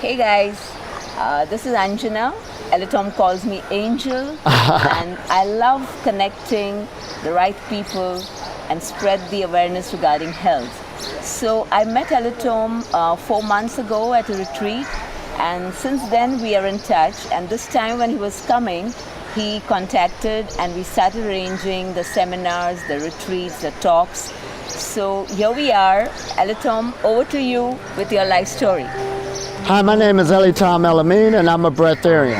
Hey guys, this is Anjana. Elitom calls me Angel, and I love connecting the right people and spread the awareness regarding health. So I met Elitom 4 months ago at a retreat, and since then we are in touch. And this time when he was coming, he contacted and we started arranging the seminars, the retreats, the talks. So here we are. Elitom, over to you with your life story. Hi, my name is Елитом Еламин, and I'm a bretarian.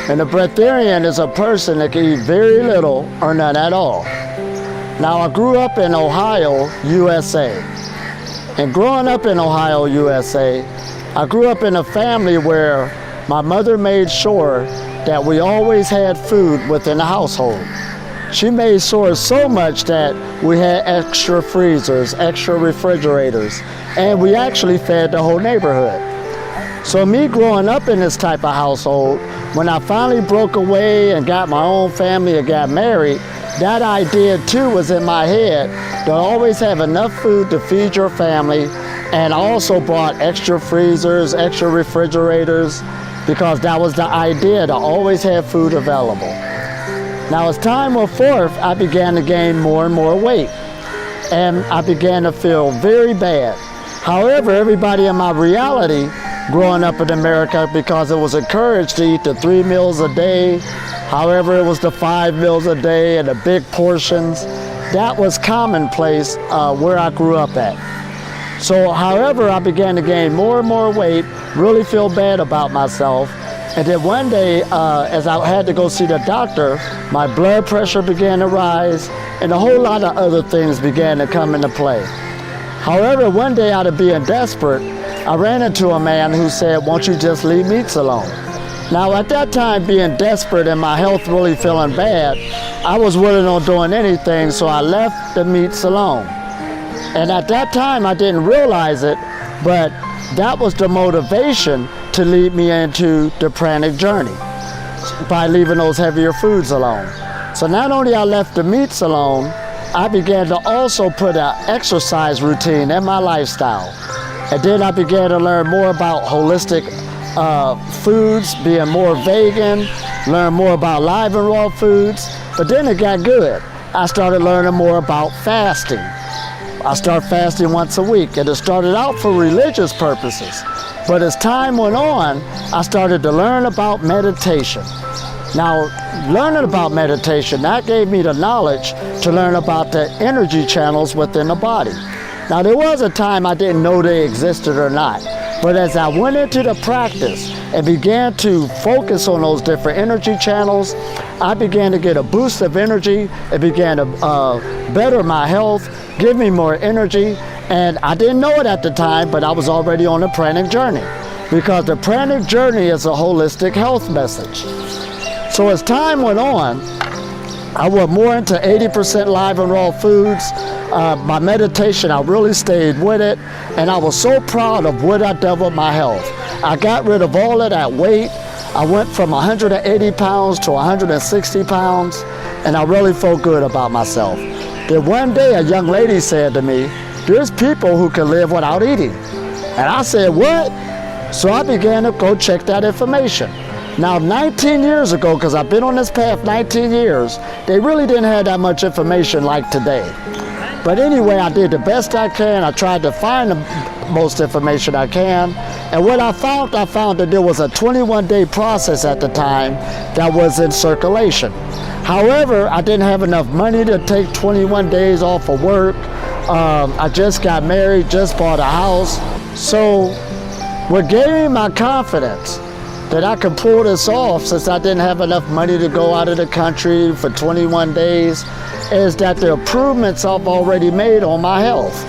And a bretarian is a person that can eat very little or none at all. Now, I grew up in Ohio, USA. And growing up in Ohio, USA, I grew up in a family where my mother made sure that we always had food within the household. She made sure so much that we had extra freezers, extra refrigerators, and we actually fed the whole neighborhood. So me growing up in this type of household, when I finally broke away and got my own family and got married, that idea too was in my head to always have enough food to feed your family, and I also bought extra freezers, extra refrigerators, because that was the idea, to always have food available. Now as time went forth, I began to gain more and more weight, and I began to feel very bad. However, everybody in my reality growing up in America, because it was encouraged to eat the 3 meals a day, however it was the 5 meals a day and the big portions, that was commonplace where I grew up at. So however, I began to gain more and more weight, really feel bad about myself, and then one day as I had to go see the doctor, my blood pressure began to rise and a whole lot of other things began to come into play. However, one day out of being desperate, I ran into a man who said, "Won't you just leave meats alone?" Now at that time, being desperate and my health really feeling bad, I was willing on doing anything, so I left the meats alone. And at that time, I didn't realize it, but that was the motivation to lead me into the pranic journey, by leaving those heavier foods alone. So not only I left the meats alone, I began to also put an exercise routine in my lifestyle. And then I began to learn more about holistic foods, being more vegan, learn more about live and raw foods. But then it got good. I started learning more about fasting. I started fasting once a week, and it started out for religious purposes. But as time went on, I started to learn about meditation. Now, learning about meditation, that gave me the knowledge to learn about the energy channels within the body. Now, there was a time I didn't know they existed or not, but as I went into the practice and began to focus on those different energy channels, I began to get a boost of energy. It began to better my health, give me more energy, and I didn't know it at the time, but I was already on the pranic journey, because the pranic journey is a holistic health message. So as time went on, I went more into 80% live and raw foods. My meditation, I really stayed with it, and I was so proud of what I done with my health. I got rid of all of that weight. I went from 180 pounds to 160 pounds, and I really felt good about myself. Then one day a young lady said to me, "There's people who can live without eating." And I said, "What?" So I began to go check that information. Now 19 years ago, because I've been on this path 19 years, they really didn't have that much information like today. But anyway, I did the best I can. I tried to find the most information I can. And what I found that there was a 21-day process at the time that was in circulation. However, I didn't have enough money to take 21 days off of work. I just got married, just bought a house. So what gave me my confidence that I could pull this off, since I didn't have enough money to go out of the country for 21 days, is that the improvements I've already made on my health.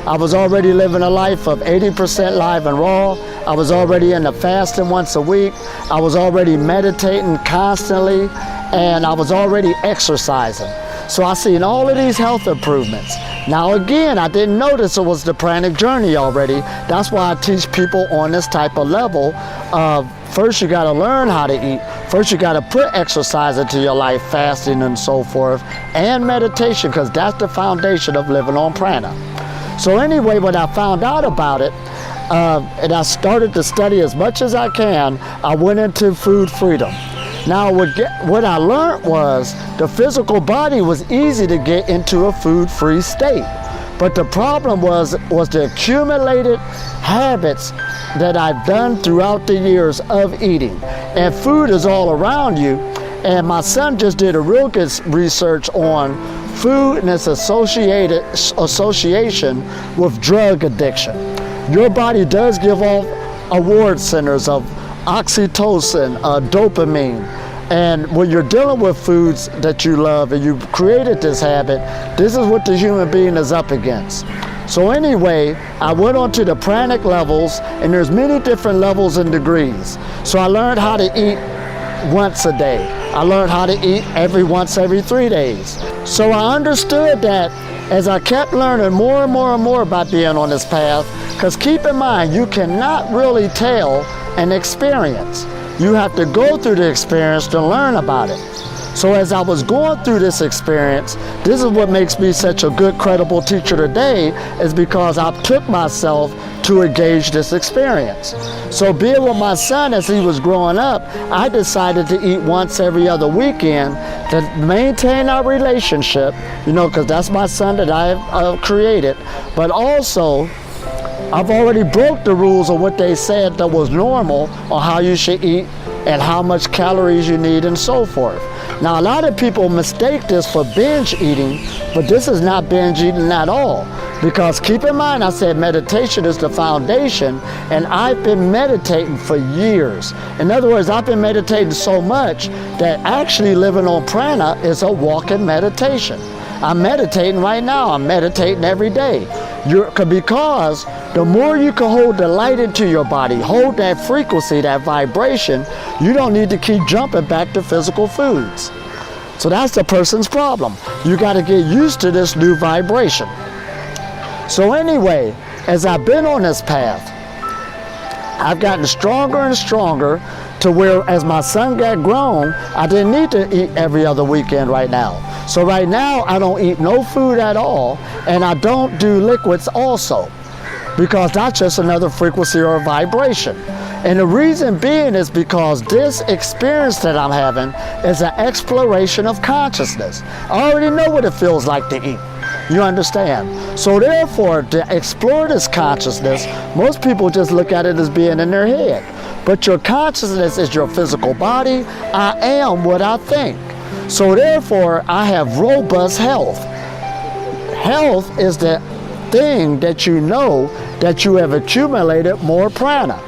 I was already living a life of 80% live and raw. I was already into fasting once a week. I was already meditating constantly, and I was already exercising. So I seen all of these health improvements. Now again, I didn't notice it was the pranic journey already. That's why I teach people on this type of level of, first you gotta learn how to eat. First you gotta put exercise into your life, fasting and so forth, and meditation, because that's the foundation of living on prana. So anyway, when I found out about it, and I started to study as much as I can, I went into food freedom. Now what I learned was the physical body was easy to get into a food-free state. But the problem was the accumulated habits that I've done throughout the years of eating. And food is all around you. And my son just did a real good research on food and its association with drug addiction. Your body does give off reward centers of oxytocin, dopamine. And when you're dealing with foods that you love and you've created this habit, this is what the human being is up against. So anyway, I went on to the pranic levels, and there's many different levels and degrees. So I learned how to eat once a day. I learned how to eat once every 3 days. So I understood that as I kept learning more and more and more about being on this path, because keep in mind, you cannot really tell an experience. You have to go through the experience to learn about it. So as I was going through this experience, this is what makes me such a good, credible teacher today, is because I took myself to engage this experience. So being with my son as he was growing up, I decided to eat once every other weekend to maintain our relationship, because that's my son that I've created. But also, I've already broke the rules of what they said that was normal on how you should eat and how much calories you need and so forth. Now, a lot of people mistake this for binge eating, but this is not binge eating at all. Because keep in mind, I said meditation is the foundation, and I've been meditating for years. In other words, I've been meditating so much that actually living on prana is a walking meditation. I'm meditating right now. I'm meditating every day. Because the more you can hold the light into your body, hold that frequency, that vibration, you don't need to keep jumping back to physical foods. So that's the person's problem. You got to get used to this new vibration. So anyway, as I've been on this path, I've gotten stronger and stronger to where as my son got grown, I didn't need to eat every other weekend right now. So right now, I don't eat no food at all, and I don't do liquids also, because that's just another frequency or vibration. And the reason being is because this experience that I'm having is an exploration of consciousness. I already know what it feels like to eat. You understand? So therefore, to explore this consciousness, most people just look at it as being in their head. But your consciousness is your physical body. I am what I think. So therefore, I have robust health. Health is the thing that you know that you have accumulated more prana.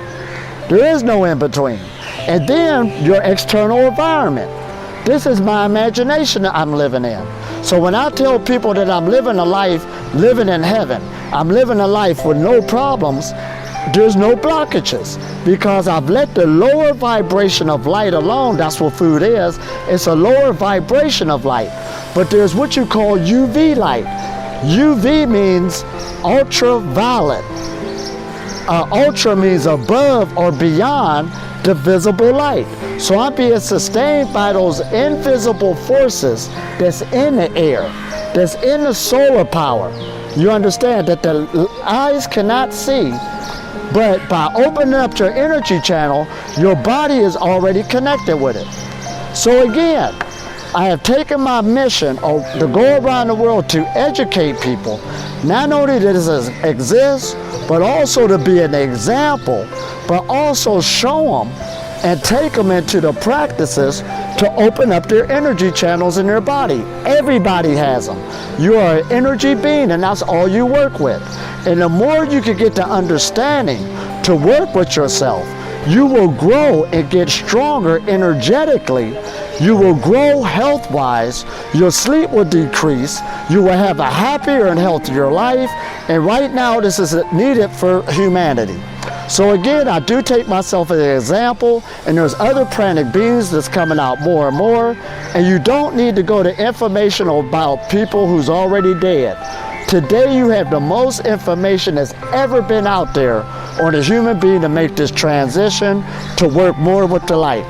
There is no in between. And then your external environment. This is my imagination that I'm living in. So when I tell people that I'm living a life living in heaven, I'm living a life with no problems, there's no blockages, because I've let the lower vibration of light alone. That's what food is. It's a lower vibration of light. But there's what you call UV light. UV means ultraviolet. Ultra means above or beyond the visible light. So I'm being sustained by those invisible forces that's in the air, that's in the solar power. You understand that the eyes cannot see, but by opening up your energy channel, your body is already connected with it. So again, I have taken my mission to go around the world to educate people, not only that this exists, but also to be an example, but also show them and take them into the practices to open up their energy channels in their body. Everybody has them. You are an energy being, and that's all you work with. And the more you can get the understanding to work with yourself, you will grow and get stronger energetically. You will grow health-wise. Your sleep will decrease. You will have a happier and healthier life. And right now, this is needed for humanity. So again, I do take myself as an example, and there's other pranic beings that's coming out more and more. And you don't need to go to information about people who's already dead. Today, you have the most information that's ever been out there on a human being to make this transition to work more with the light.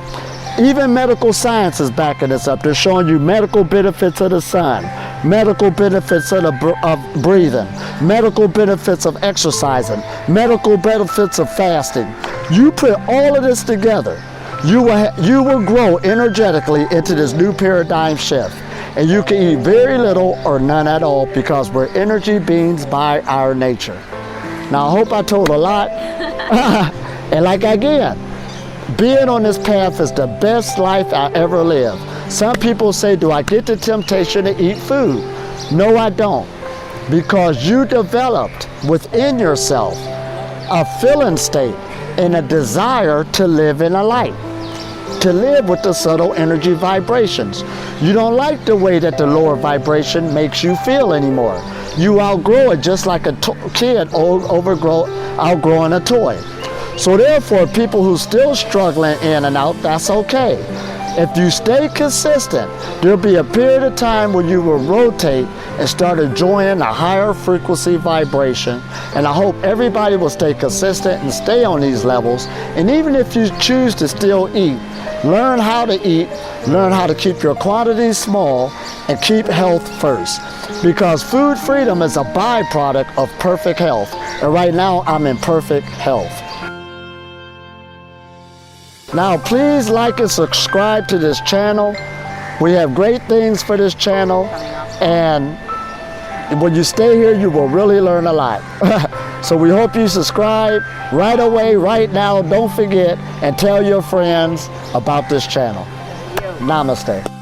Even medical science is backing this up. They're showing you medical benefits of the sun. medical benefits of breathing, medical benefits of exercising, medical benefits of fasting. You put all of this together, you will grow energetically into this new paradigm shift. And you can eat very little or none at all because we're energy beings by our nature. Now, I hope I told a lot. And like again, being on this path is the best life I ever lived. Some people say, do I get the temptation to eat food? No, I don't. Because you developed within yourself a feeling state and a desire to live in a light, to live with the subtle energy vibrations. You don't like the way that the lower vibration makes you feel anymore. You outgrow it just like a kid outgrowing a toy. So therefore, people who still struggling in and out, that's okay. If you stay consistent, there'll be a period of time when you will rotate and start enjoying a higher frequency vibration. And I hope everybody will stay consistent and stay on these levels. And even if you choose to still eat, learn how to eat, learn how to keep your quantities small, and keep health first. Because food freedom is a byproduct of perfect health. And right now, I'm in perfect health. Now, please like and subscribe to this channel. We have great things for this channel. And when you stay here, you will really learn a lot. So we hope you subscribe right away, right now. Don't forget, and tell your friends about this channel. Namaste.